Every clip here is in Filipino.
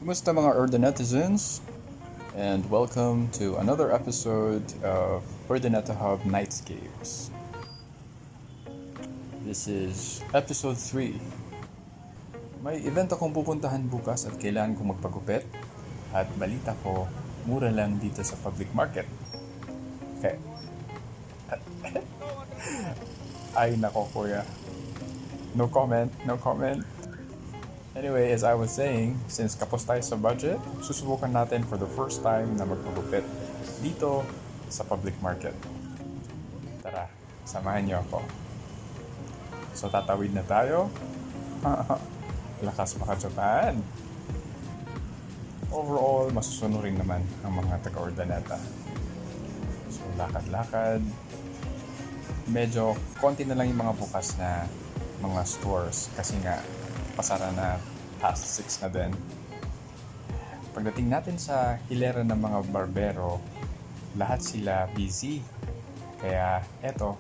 Kumusta mga Ordinetizens? And welcome to another episode of Ordineta Hub Nightscapes. This is episode 3. May event akong pupuntahan bukas at kailangan kong magpagupit. At balita ko, mura lang dito sa public market. Okay. Ay nako kuya. No comment, no comment. Anyway, as I was saying, since kapos tayo sa budget, susubukan natin for the first time na magpagupit dito sa public market. Tara, samahan niyo ako. So tatawid na tayo. Lakas baka Japan. Overall, masusunurin naman ang mga taga-Urdaneta. So lakad-lakad. Medyo konti na lang yung mga bukas na mga stores kasi nga pasara na past 6 na din. Pagdating natin sa hilera ng mga barbero, lahat sila busy. Kaya eto,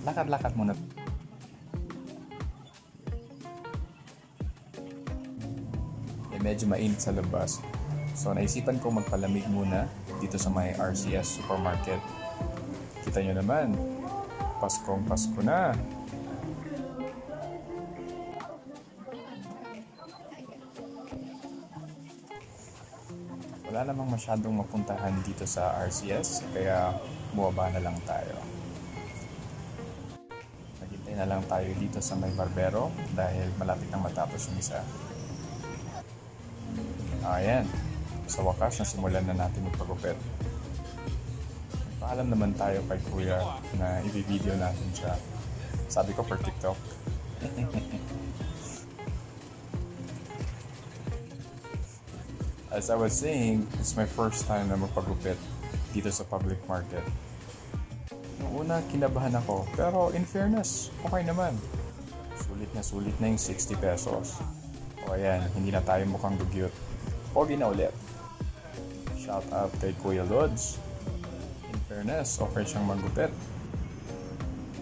lakad-lakad muna. Medyo mainit sa labas. So naisipan ko magpalamig muna dito sa may RCS supermarket. Kita nyo naman, Paskong Pasko na. Wala namang masyadong mapuntahan dito sa RCS, kaya bumaba na lang tayo. Naghintay na lang tayo dito sa may barbero dahil malapit nang matapos yung isa. Ayan, sa wakas nasimulan na natin magpagupit. Paalam naman tayo kay kuya na i-video natin siya. Sabi ko for TikTok. As I was saying, it's my first time na magpagupit dito sa public market. Noong una, kinabahan ako. Pero in fairness, okay naman. Sulit na yung 60 pesos. O ayan, hindi na tayo mukhang dugyot. Pogi na ulit. Shout out kay Kuya Lods. In fairness, okay siyang magupit.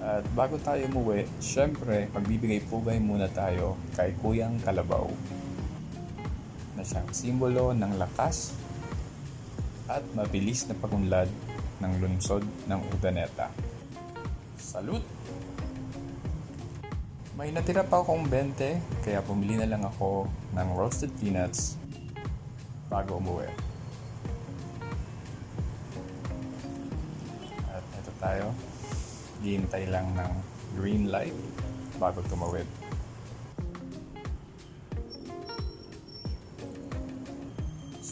At bago tayo umuwi, syempre, magbibigay-pugay muna tayo kay Kuyang Kalabaw na siyang simbolo ng lakas at mabilis na pagunlad ng lungsod ng Urdaneta. Salud! May natira pa akong 20 kaya bumili na lang ako ng roasted peanuts bago umuwi. At ito tayo, hihintay lang ng green light bago tumawid.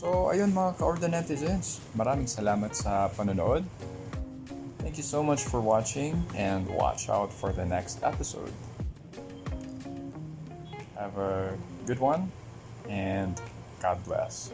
So, ayun mga ka-Ordinetizens, maraming salamat sa panonood. Thank you so much for watching and watch out for the next episode. Have a good one and God bless.